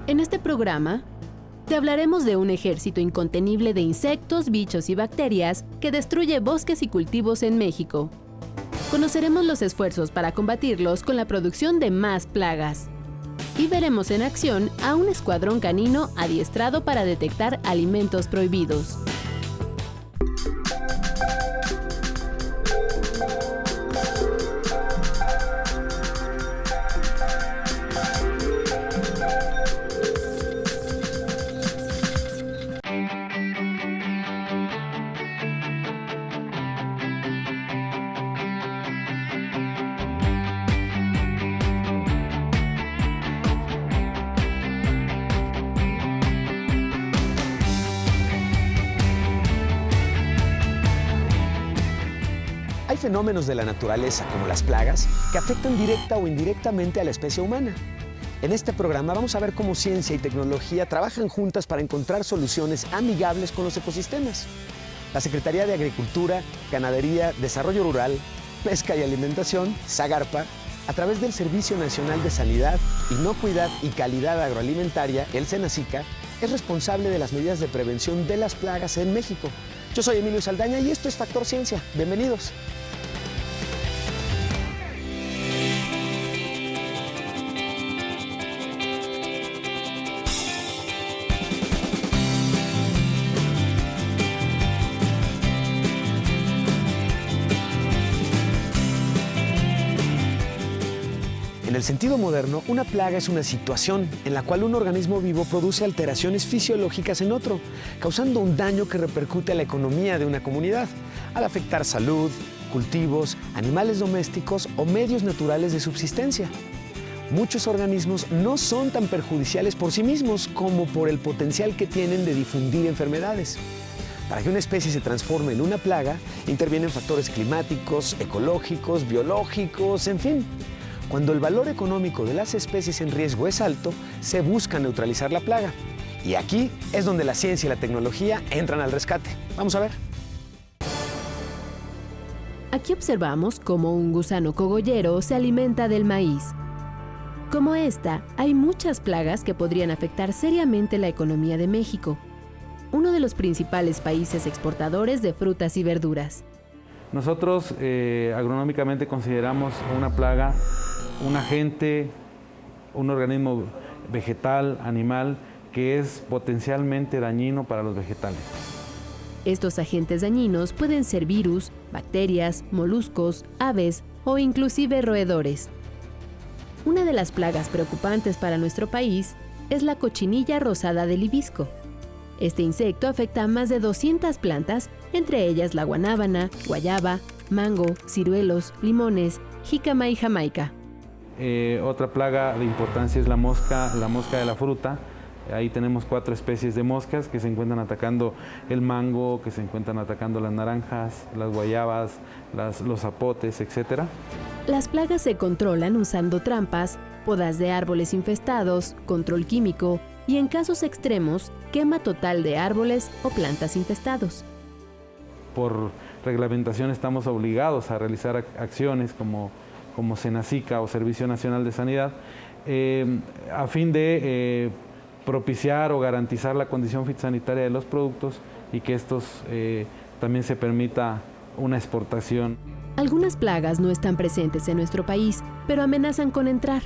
En este programa, te hablaremos de un ejército incontenible de insectos, bichos y bacterias que destruye bosques y cultivos en México. Conoceremos los esfuerzos para combatirlos con la producción de más plagas. Y veremos en acción a un escuadrón canino adiestrado para detectar alimentos prohibidos. Hay fenómenos de la naturaleza, como las plagas, que afectan directa o indirectamente a la especie humana. En este programa vamos a ver cómo ciencia y tecnología trabajan juntas para encontrar soluciones amigables con los ecosistemas. La Secretaría de Agricultura, Ganadería, Desarrollo Rural, Pesca y Alimentación, SAGARPA, a través del Servicio Nacional de Sanidad, Inocuidad y Calidad Agroalimentaria, el SENASICA, es responsable de las medidas de prevención de las plagas en México. Yo soy Emilio Saldaña y esto es Factor Ciencia. Bienvenidos. En el sentido moderno, una plaga es una situación en la cual un organismo vivo produce alteraciones fisiológicas en otro, causando un daño que repercute a la economía de una comunidad, al afectar salud, cultivos, animales domésticos o medios naturales de subsistencia. Muchos organismos no son tan perjudiciales por sí mismos como por el potencial que tienen de difundir enfermedades. Para que una especie se transforme en una plaga, intervienen factores climáticos, ecológicos, biológicos, en fin. Cuando el valor económico de las especies en riesgo es alto, se busca neutralizar la plaga. Y aquí es donde la ciencia y la tecnología entran al rescate. Vamos a ver. Aquí observamos cómo un gusano cogollero se alimenta del maíz. Como esta, hay muchas plagas que podrían afectar seriamente la economía de México, uno de los principales países exportadores de frutas y verduras. Nosotros agronómicamente consideramos una plaga un agente, un organismo vegetal, animal, que es potencialmente dañino para los vegetales. Estos agentes dañinos pueden ser virus, bacterias, moluscos, aves o inclusive roedores. Una de las plagas preocupantes para nuestro país es la cochinilla rosada del hibisco. Este insecto afecta a más de 200 plantas, entre ellas la guanábana, guayaba, mango, ciruelos, limones, jícama y jamaica. Otra plaga de importancia es la mosca de la fruta. Ahí tenemos 4 especies de moscas que se encuentran atacando el mango, que se encuentran atacando las naranjas, las guayabas, los zapotes, etc. Las plagas se controlan usando trampas, podas de árboles infestados, control químico y, en casos extremos, quema total de árboles o plantas infestados. Por reglamentación estamos obligados a realizar acciones como SENASICA o Servicio Nacional de Sanidad, a fin de propiciar o garantizar la condición fitosanitaria de los productos y que estos también se permita una exportación. Algunas plagas no están presentes en nuestro país, pero amenazan con entrar.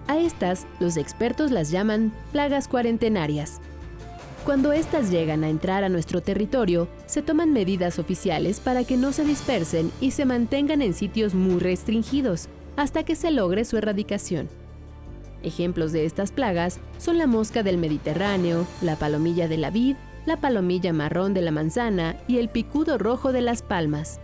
A estas, los expertos las llaman plagas cuarentenarias. Cuando estas llegan a entrar a nuestro territorio, se toman medidas oficiales para que no se dispersen y se mantengan en sitios muy restringidos, hasta que se logre su erradicación. Ejemplos de estas plagas son la mosca del Mediterráneo, la palomilla de la vid, la palomilla marrón de la manzana y el picudo rojo de las palmas.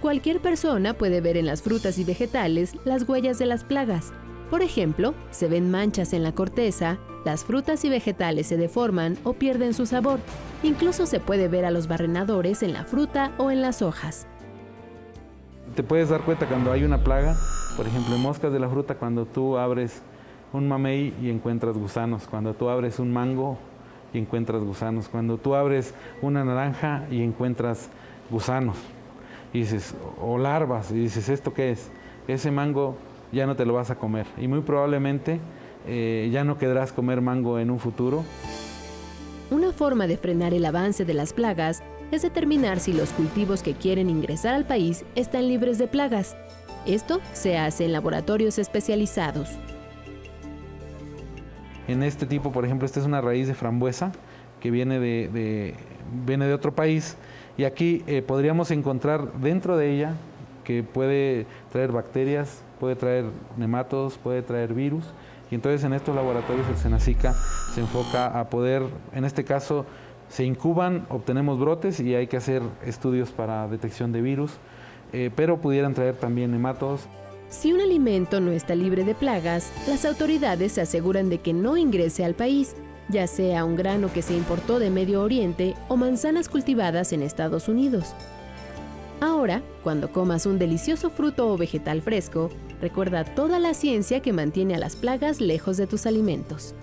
Cualquier persona puede ver en las frutas y vegetales las huellas de las plagas. Por ejemplo, se ven manchas en la corteza, las frutas y vegetales se deforman o pierden su sabor. Incluso se puede ver a los barrenadores en la fruta o en las hojas. Te puedes dar cuenta cuando hay una plaga, por ejemplo, en moscas de la fruta, cuando tú abres un mamey y encuentras gusanos, cuando tú abres un mango y encuentras gusanos, cuando tú abres una naranja y encuentras gusanos, y dices, o larvas, y dices, ¿esto qué es? Ese mango ya no te lo vas a comer y muy probablemente ya no querrás comer mango en un futuro. Una forma de frenar el avance de las plagas es determinar si los cultivos que quieren ingresar al país están libres de plagas. Esto se hace en laboratorios especializados. En este tipo, por ejemplo, esta es una raíz de frambuesa que viene de otro país, y aquí podríamos encontrar dentro de ella que puede traer bacterias, puede traer nematodos, puede traer virus, y entonces en estos laboratorios el Senacica se enfoca a poder, en este caso, se incuban, obtenemos brotes y hay que hacer estudios para detección de virus, pero pudieran traer también nematodos. Si un alimento no está libre de plagas, las autoridades se aseguran de que no ingrese al país, ya sea un grano que se importó de Medio Oriente o manzanas cultivadas en Estados Unidos. Ahora, cuando comas un delicioso fruto o vegetal fresco, recuerda toda la ciencia que mantiene a las plagas lejos de tus alimentos.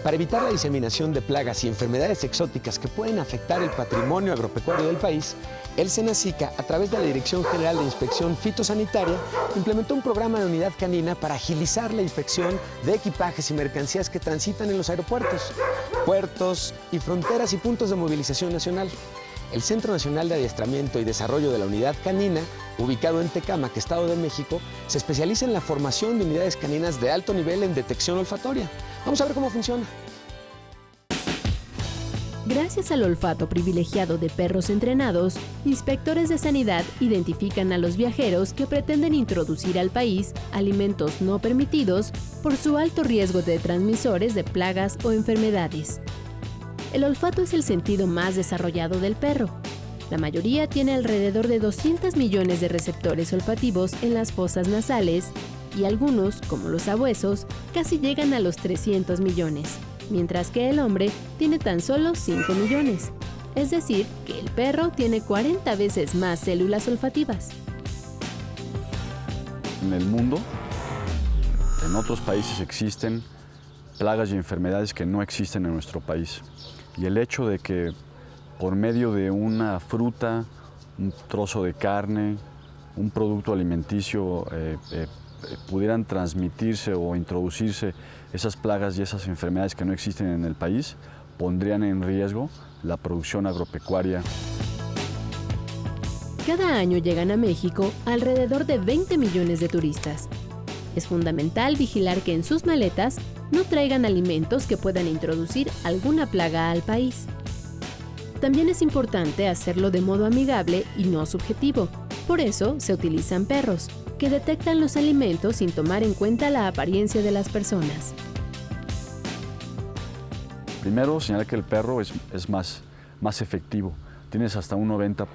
Para evitar la diseminación de plagas y enfermedades exóticas que pueden afectar el patrimonio agropecuario del país, el Senacica, a través de la Dirección General de Inspección Fitosanitaria, implementó un programa de unidad canina para agilizar la inspección de equipajes y mercancías que transitan en los aeropuertos, puertos y fronteras y puntos de movilización nacional. El Centro Nacional de Adiestramiento y Desarrollo de la Unidad Canina, ubicado en Tecámac, Estado de México, se especializa en la formación de unidades caninas de alto nivel en detección olfatoria. Vamos a ver cómo funciona. Gracias al olfato privilegiado de perros entrenados, inspectores de sanidad identifican a los viajeros que pretenden introducir al país alimentos no permitidos por su alto riesgo de transmisores de plagas o enfermedades. El olfato es el sentido más desarrollado del perro. La mayoría tiene alrededor de 200 millones de receptores olfativos en las fosas nasales y algunos, como los sabuesos, casi llegan a los 300 millones, mientras que el hombre tiene tan solo 5 millones. Es decir, que el perro tiene 40 veces más células olfativas. En el mundo, en otros países existen plagas y enfermedades que no existen en nuestro país. Y el hecho de que por medio de una fruta, un trozo de carne, un producto alimenticio pudieran transmitirse o introducirse esas plagas y esas enfermedades que no existen en el país, pondrían en riesgo la producción agropecuaria. Cada año llegan a México alrededor de 20 millones de turistas. Es fundamental vigilar que en sus maletas no traigan alimentos que puedan introducir alguna plaga al país. También es importante hacerlo de modo amigable y no subjetivo. Por eso se utilizan perros, que detectan los alimentos sin tomar en cuenta la apariencia de las personas. Primero, señalar que el perro es más efectivo. Tienes hasta un 90%,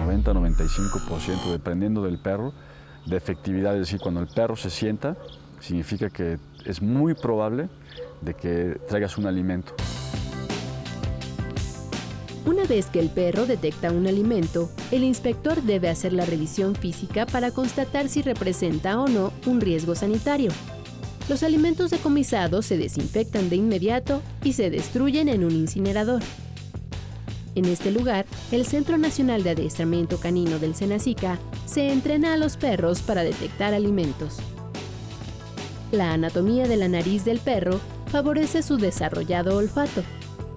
90-95%, dependiendo del perro, de efectividad. Es decir, cuando el perro se sienta, significa que es muy probable de que traigas un alimento. Una vez que el perro detecta un alimento, el inspector debe hacer la revisión física para constatar si representa o no un riesgo sanitario. Los alimentos decomisados se desinfectan de inmediato y se destruyen en un incinerador. En este lugar, el Centro Nacional de Adiestramiento Canino del Senacica se entrena a los perros para detectar alimentos. La anatomía de la nariz del perro favorece su desarrollado olfato.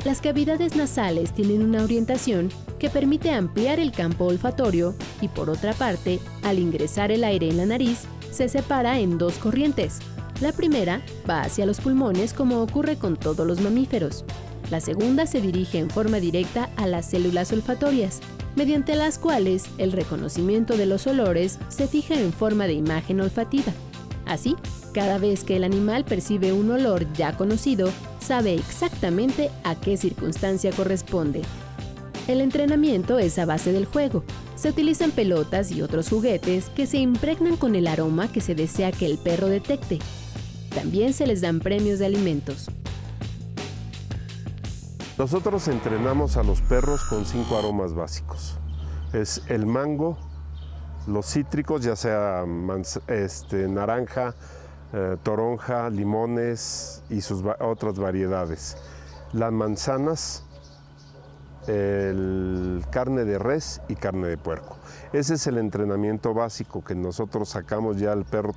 Las cavidades nasales tienen una orientación que permite ampliar el campo olfatorio y, por otra parte, al ingresar el aire en la nariz, se separa en dos corrientes. La primera va hacia los pulmones, como ocurre con todos los mamíferos. La segunda se dirige en forma directa a las células olfatorias, mediante las cuales el reconocimiento de los olores se fija en forma de imagen olfativa. Así, cada vez que el animal percibe un olor ya conocido, sabe exactamente a qué circunstancia corresponde. El entrenamiento es a base del juego. Se utilizan pelotas y otros juguetes que se impregnan con el aroma que se desea que el perro detecte. También se les dan premios de alimentos. Nosotros entrenamos a los perros con 5 aromas básicos. Es el mango, los cítricos, ya sea naranja, toronja, limones y sus otras variedades. Las manzanas, carne de res y carne de puerco. Ese es el entrenamiento básico que nosotros sacamos ya al perro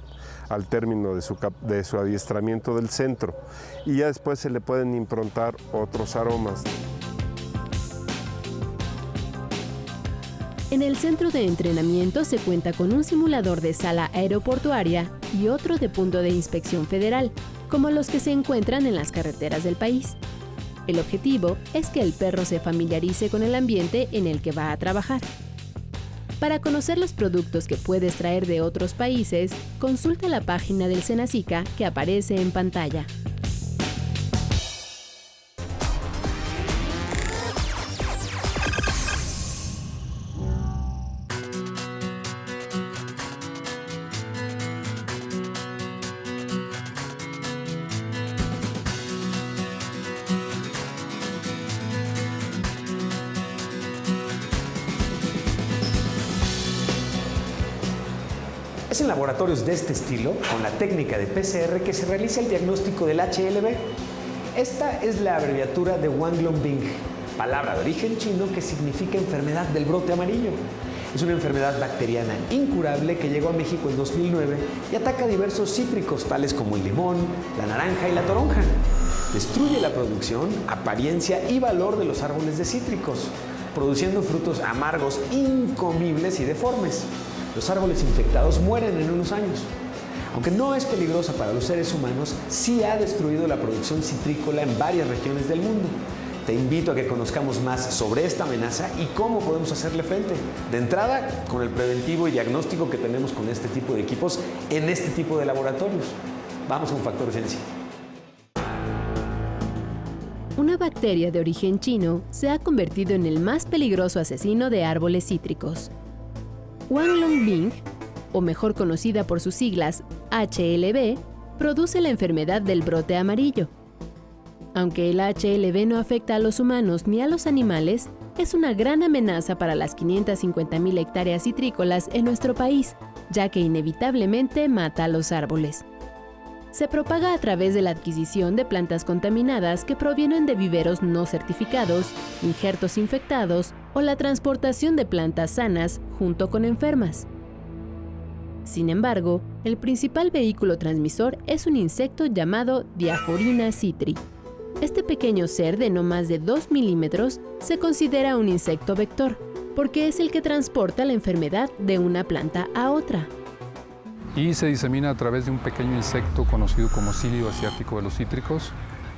al término de su adiestramiento del centro, y ya después se le pueden improntar otros aromas. En el centro de entrenamiento se cuenta con un simulador de sala aeroportuaria y otro de punto de inspección federal, como los que se encuentran en las carreteras del país. El objetivo es que el perro se familiarice con el ambiente en el que va a trabajar. Para conocer los productos que puedes traer de otros países, consulta la página del Senacica que aparece en pantalla. Es en laboratorios de este estilo, con la técnica de PCR, que se realiza el diagnóstico del HLB. Esta es la abreviatura de Wanglong-Bing, palabra de origen chino que significa enfermedad del brote amarillo. Es una enfermedad bacteriana incurable que llegó a México en 2009 y ataca diversos cítricos, tales como el limón, la naranja y la toronja. Destruye la producción, apariencia y valor de los árboles de cítricos, produciendo frutos amargos, incomibles y deformes. Los árboles infectados mueren en unos años. Aunque no es peligrosa para los seres humanos, sí ha destruido la producción citrícola en varias regiones del mundo. Te invito a que conozcamos más sobre esta amenaza y cómo podemos hacerle frente. De entrada, con el preventivo y diagnóstico que tenemos con este tipo de equipos en este tipo de laboratorios. Vamos a un factor ciencia. Una bacteria de origen chino se ha convertido en el más peligroso asesino de árboles cítricos. Wanglong-Bing, o mejor conocida por sus siglas HLB, produce la enfermedad del brote amarillo. Aunque el HLB no afecta a los humanos ni a los animales, es una gran amenaza para las 550,000 hectáreas citrícolas en nuestro país, ya que inevitablemente mata a los árboles. Se propaga a través de la adquisición de plantas contaminadas que provienen de viveros no certificados, injertos infectados o la transportación de plantas sanas junto con enfermas. Sin embargo, el principal vehículo transmisor es un insecto llamado Diaphorina citri. Este pequeño ser de no más de 2 milímetros se considera un insecto vector, porque es el que transporta la enfermedad de una planta a otra. Y se disemina a través de un pequeño insecto conocido como cilio asiático de los cítricos,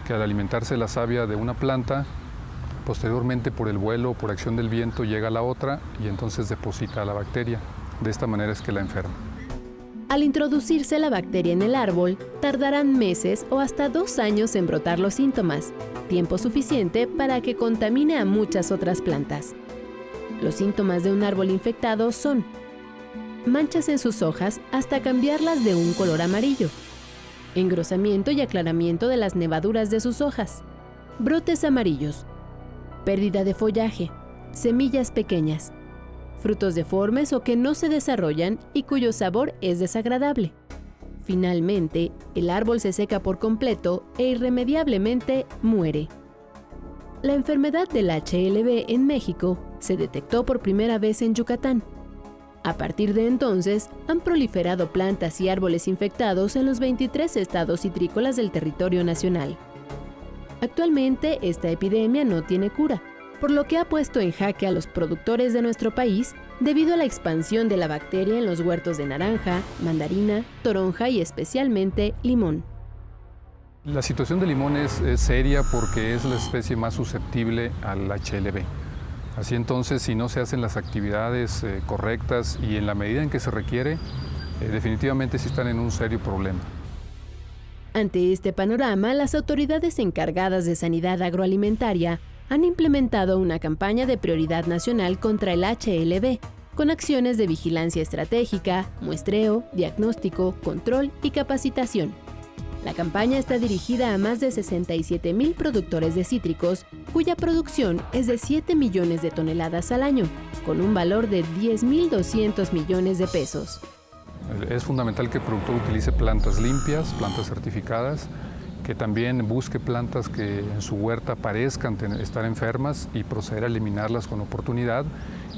que al alimentarse la savia de una planta, posteriormente por el vuelo o por acción del viento llega a la otra y entonces deposita a la bacteria. De esta manera es que la enferma. Al introducirse la bacteria en el árbol, tardarán meses o hasta 2 años en brotar los síntomas, tiempo suficiente para que contamine a muchas otras plantas. Los síntomas de un árbol infectado son manchas en sus hojas hasta cambiarlas de un color amarillo, engrosamiento y aclaramiento de las nevaduras de sus hojas, brotes amarillos, pérdida de follaje, semillas pequeñas, frutos deformes o que no se desarrollan y cuyo sabor es desagradable. Finalmente, el árbol se seca por completo e irremediablemente muere. La enfermedad del HLB en México se detectó por primera vez en Yucatán. A partir de entonces, han proliferado plantas y árboles infectados en los 23 estados citrícolas del territorio nacional. Actualmente, esta epidemia no tiene cura, por lo que ha puesto en jaque a los productores de nuestro país debido a la expansión de la bacteria en los huertos de naranja, mandarina, toronja y especialmente limón. La situación de limón es seria porque es la especie más susceptible al HLB. Así entonces, si no se hacen las actividades correctas y en la medida en que se requiere, definitivamente sí están en un serio problema. Ante este panorama, las autoridades encargadas de sanidad agroalimentaria han implementado una campaña de prioridad nacional contra el HLB, con acciones de vigilancia estratégica, muestreo, diagnóstico, control y capacitación. La campaña está dirigida a más de 67,000 productores de cítricos, cuya producción es de 7 millones de toneladas al año, con un valor de 10,200 millones de pesos. Es fundamental que el productor utilice plantas limpias, plantas certificadas, que también busque plantas que en su huerta parezcan estar enfermas y proceder a eliminarlas con oportunidad,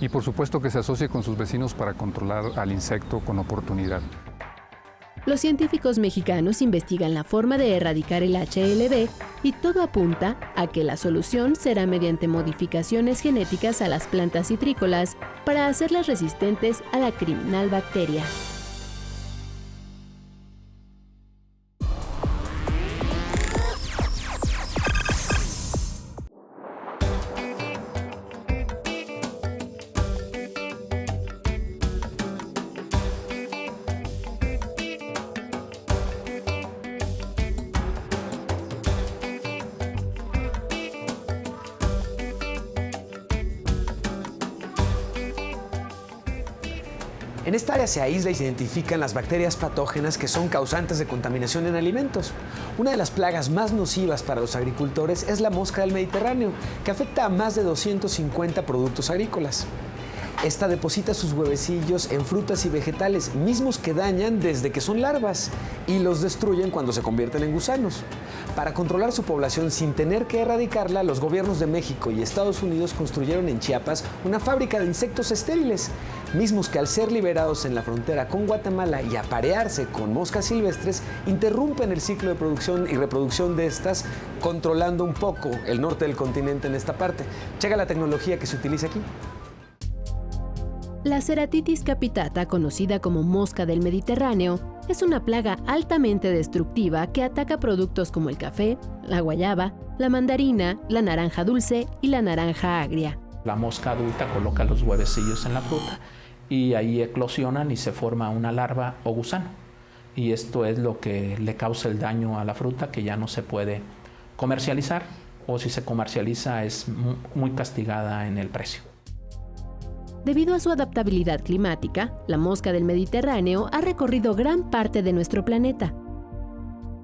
y por supuesto que se asocie con sus vecinos para controlar al insecto con oportunidad. Los científicos mexicanos investigan la forma de erradicar el HLB y todo apunta a que la solución será mediante modificaciones genéticas a las plantas citrícolas para hacerlas resistentes a la criminal bacteria. En esta área se aísla y se identifican las bacterias patógenas que son causantes de contaminación en alimentos. Una de las plagas más nocivas para los agricultores es la mosca del Mediterráneo, que afecta a más de 250 productos agrícolas. Esta deposita sus huevecillos en frutas y vegetales, mismos que dañan desde que son larvas y los destruyen cuando se convierten en gusanos. Para controlar su población sin tener que erradicarla, los gobiernos de México y Estados Unidos construyeron en Chiapas una fábrica de insectos estériles, mismos que al ser liberados en la frontera con Guatemala y aparearse con moscas silvestres, interrumpen el ciclo de producción y reproducción de estas, controlando un poco el norte del continente en esta parte. Checa la tecnología que se utiliza aquí. La Ceratitis capitata, conocida como mosca del Mediterráneo, es una plaga altamente destructiva que ataca productos como el café, la guayaba, la mandarina, la naranja dulce y la naranja agria. La mosca adulta coloca los huevecillos en la fruta y ahí eclosionan y se forma una larva o gusano. Y esto es lo que le causa el daño a la fruta, que ya no se puede comercializar, o si se comercializa es muy castigada en el precio. Debido a su adaptabilidad climática, la mosca del Mediterráneo ha recorrido gran parte de nuestro planeta.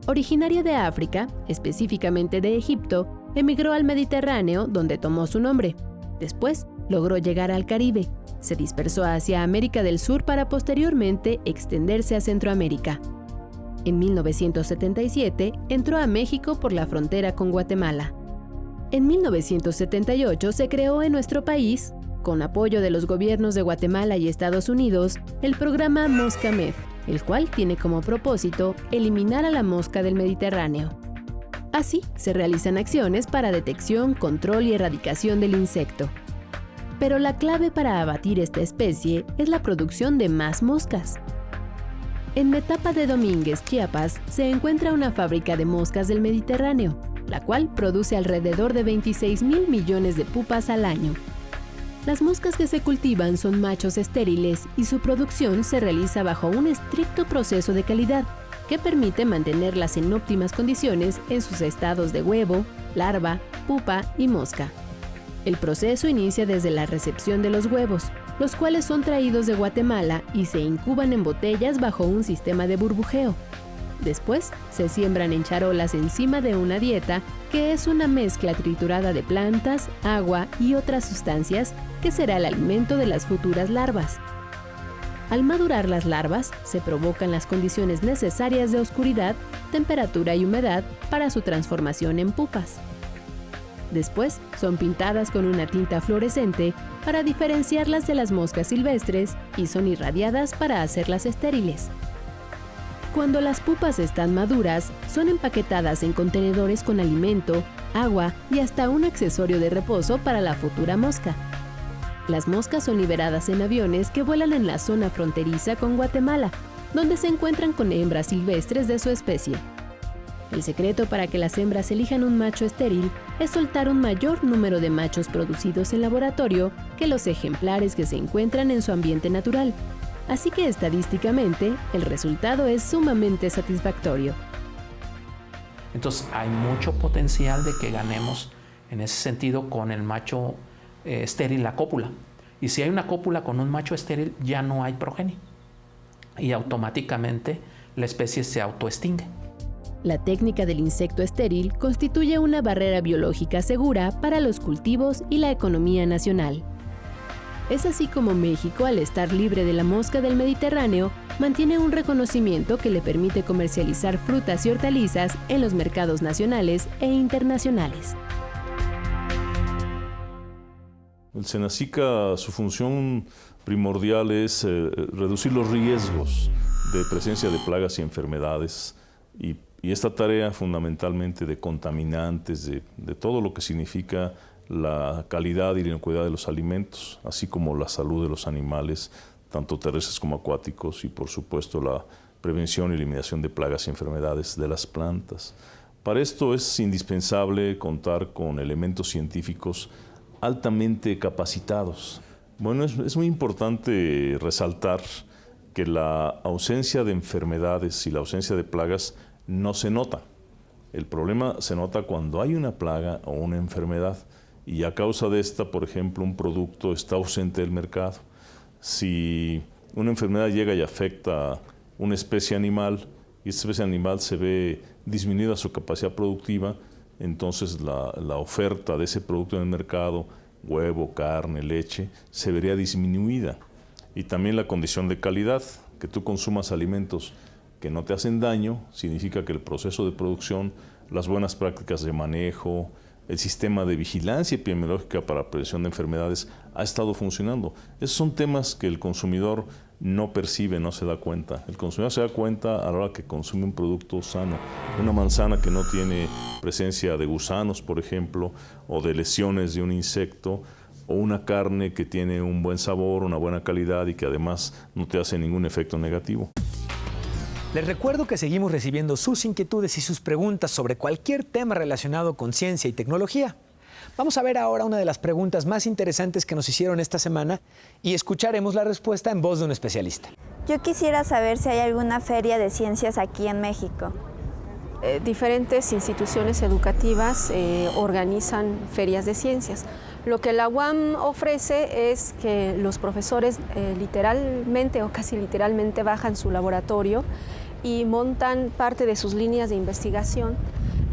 Originaria de África, específicamente de Egipto, emigró al Mediterráneo, donde tomó su nombre. Después, logró llegar al Caribe. Se dispersó hacia América del Sur para posteriormente extenderse a Centroamérica. En 1977, entró a México por la frontera con Guatemala. En 1978 se creó en nuestro país, con apoyo de los gobiernos de Guatemala y Estados Unidos, el programa MoscaMed, el cual tiene como propósito eliminar a la mosca del Mediterráneo. Así, se realizan acciones para detección, control y erradicación del insecto. Pero la clave para abatir esta especie es la producción de más moscas. En Metapa de Domínguez, Chiapas, se encuentra una fábrica de moscas del Mediterráneo, la cual produce alrededor de 26,000 millones de pupas al año. Las moscas que se cultivan son machos estériles y su producción se realiza bajo un estricto proceso de calidad que permite mantenerlas en óptimas condiciones en sus estados de huevo, larva, pupa y mosca. El proceso inicia desde la recepción de los huevos, los cuales son traídos de Guatemala y se incuban en botellas bajo un sistema de burbujeo. Después, se siembran en charolas encima de una dieta, que es una mezcla triturada de plantas, agua y otras sustancias que será el alimento de las futuras larvas. Al madurar las larvas, se provocan las condiciones necesarias de oscuridad, temperatura y humedad para su transformación en pupas. Después, son pintadas con una tinta fluorescente para diferenciarlas de las moscas silvestres y son irradiadas para hacerlas estériles. Cuando las pupas están maduras, son empaquetadas en contenedores con alimento, agua y hasta un accesorio de reposo para la futura mosca. Las moscas son liberadas en aviones que vuelan en la zona fronteriza con Guatemala, donde se encuentran con hembras silvestres de su especie. El secreto para que las hembras elijan un macho estéril es soltar un mayor número de machos producidos en laboratorio que los ejemplares que se encuentran en su ambiente natural. Así que estadísticamente, el resultado es sumamente satisfactorio. Entonces hay mucho potencial de que ganemos en ese sentido con el macho estéril, la cópula. Y si hay una cópula con un macho estéril, ya no hay progenie. Y automáticamente la especie se autoextingue. La técnica del insecto estéril constituye una barrera biológica segura para los cultivos y la economía nacional. Es así como México, al estar libre de la mosca del Mediterráneo, mantiene un reconocimiento que le permite comercializar frutas y hortalizas en los mercados nacionales e internacionales. El Senacica, su función primordial es reducir los riesgos de presencia de plagas y enfermedades y esta tarea fundamentalmente de contaminantes, de todo lo que significa la calidad y la inocuidad de los alimentos, así como la salud de los animales, tanto terrestres como acuáticos, y por supuesto la prevención y eliminación de plagas y enfermedades de las plantas. Para esto es indispensable contar con elementos científicos altamente capacitados. Bueno, es muy importante resaltar que la ausencia de enfermedades y la ausencia de plagas no se nota. El problema se nota cuando hay una plaga o una enfermedad y a causa de esta, por ejemplo, un producto está ausente del mercado. Si una enfermedad llega y afecta una especie animal y esta especie animal se ve disminuida su capacidad productiva, entonces la oferta de ese producto en el mercado, huevo, carne, leche, se vería disminuida. Y también la condición de calidad, que tú consumas alimentos que no te hacen daño, significa que el proceso de producción, las buenas prácticas de manejo, el sistema de vigilancia epidemiológica para la prevención de enfermedades ha estado funcionando. Esos son temas que el consumidor no percibe, no se da cuenta. El consumidor se da cuenta a la hora que consume un producto sano. Una manzana que no tiene presencia de gusanos, por ejemplo, o de lesiones de un insecto, o una carne que tiene un buen sabor, una buena calidad y que además no te hace ningún efecto negativo. Les recuerdo que seguimos recibiendo sus inquietudes y sus preguntas sobre cualquier tema relacionado con ciencia y tecnología. Vamos a ver ahora una de las preguntas más interesantes que nos hicieron esta semana y escucharemos la respuesta en voz de un especialista. Yo quisiera saber si hay alguna feria de ciencias aquí en México. Diferentes instituciones educativas organizan ferias de ciencias. Lo que la UAM ofrece es que los profesores literalmente o casi literalmente bajan su laboratorio y montan parte de sus líneas de investigación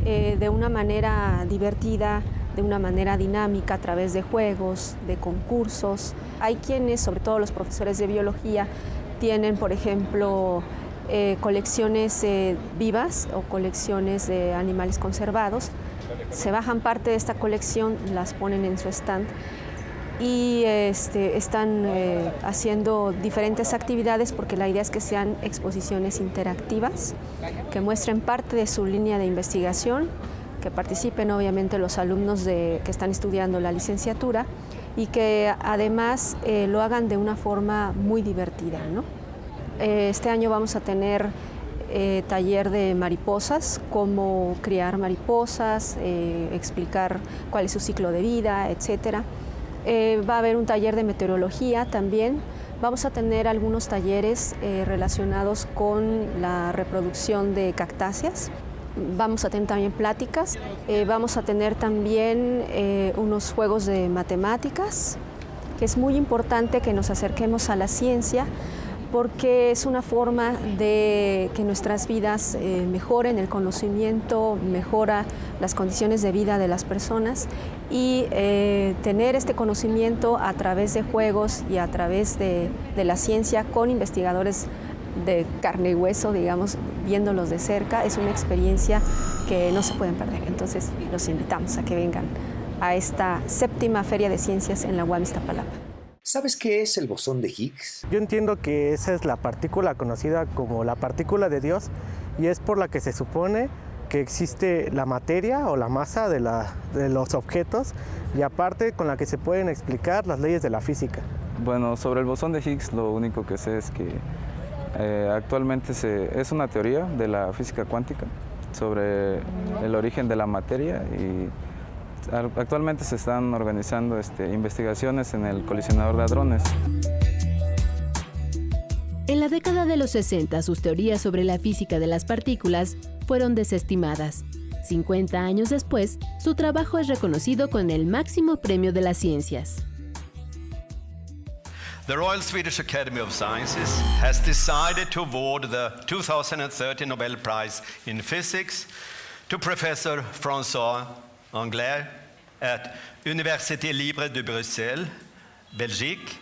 de una manera divertida, de una manera dinámica, a través de juegos, de concursos. Hay quienes, sobre todo los profesores de biología, tienen, por ejemplo, colecciones vivas o colecciones de animales conservados. Se bajan parte de esta colección, las ponen en su stand y están haciendo diferentes actividades porque la idea es que sean exposiciones interactivas, que muestren parte de su línea de investigación, que participen obviamente los alumnos que están estudiando la licenciatura y que además lo hagan de una forma muy divertida, ¿no? Este año vamos a tener taller de mariposas, cómo criar mariposas, explicar cuál es su ciclo de vida, etc. Va a haber un taller de meteorología también. Vamos a tener algunos talleres relacionados con la reproducción de cactáceas. Vamos a tener también pláticas. Vamos a tener también unos juegos de matemáticas, que es muy importante que nos acerquemos a la ciencia, porque es una forma de que nuestras vidas mejoren, el conocimiento mejora las condiciones de vida de las personas y tener este conocimiento a través de juegos y a través de la ciencia con investigadores de carne y hueso, digamos, viéndolos de cerca, es una experiencia que no se pueden perder. Entonces los invitamos a que vengan a esta 7ª Feria de Ciencias en la UAM Iztapalapa. ¿Sabes qué es el bosón de Higgs? Yo entiendo que esa es la partícula conocida como la partícula de Dios y es por la que se supone que existe la materia o la masa de los objetos y aparte con la que se pueden explicar las leyes de la física. Bueno, sobre el bosón de Higgs lo único que sé es que actualmente es una teoría de la física cuántica sobre el origen de la materia y actualmente se están organizando investigaciones en el colisionador de hadrones. En la década de los 60, sus teorías sobre la física de las partículas fueron desestimadas. 50 años después, su trabajo es reconocido con el máximo premio de las ciencias. The Royal Swedish Academy of Sciences has decided to award the 2030 Nobel Prize in Physics to Professor François Englert at Université Libre de Bruxelles, Belgique,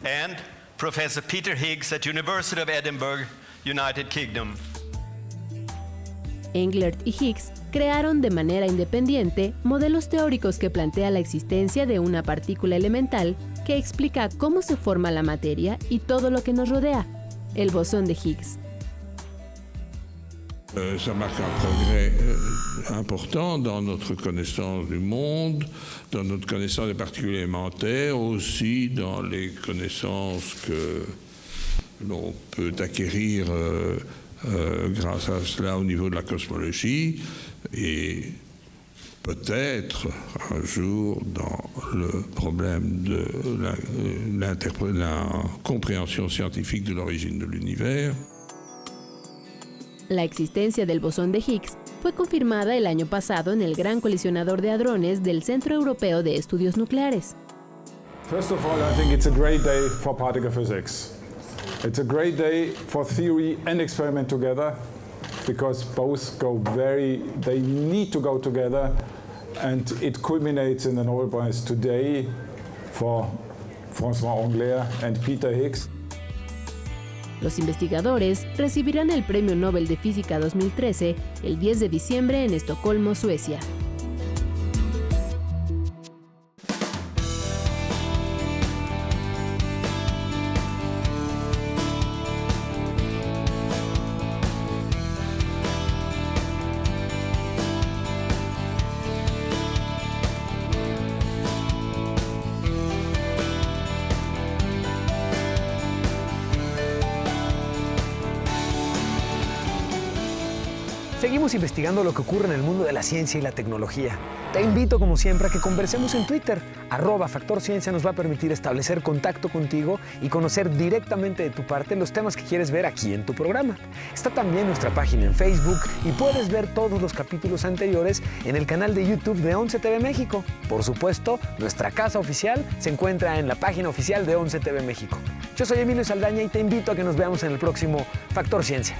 and Professor Peter Higgs at University of Edinburgh, United Kingdom. Englert y Higgs crearon de manera independiente modelos teóricos que plantean la existencia de una partícula elemental que explica cómo se forma la materia y todo lo que nos rodea, el bosón de Higgs. Ça marque un progrès important dans notre connaissance du monde, dans notre connaissance des particules élémentaires, aussi dans les connaissances que l'on peut acquérir grâce à cela au niveau de la cosmologie et peut-être un jour dans le problème de la compréhension scientifique de l'origine de l'univers. La existencia del bosón de Higgs fue confirmada el año pasado en el Gran Colisionador de Hadrones del Centro Europeo de Estudios Nucleares. First of all, I think it's a great day for particle physics. It's a great day for theory and experiment together, because both they need to go together, and it culminates in the Nobel Prize today for François Englert and Peter Higgs. Los investigadores recibirán el Premio Nobel de Física 2013 el 10 de diciembre en Estocolmo, Suecia. Seguimos investigando lo que ocurre en el mundo de la ciencia y la tecnología. Te invito, como siempre, a que conversemos en Twitter. @FactorCiencia nos va a permitir establecer contacto contigo y conocer directamente de tu parte los temas que quieres ver aquí en tu programa. Está también nuestra página en Facebook y puedes ver todos los capítulos anteriores en el canal de YouTube de 11 TV México. Por supuesto, nuestra casa oficial se encuentra en la página oficial de 11 TV México. Yo soy Emilio Saldaña y te invito a que nos veamos en el próximo Factor Ciencia.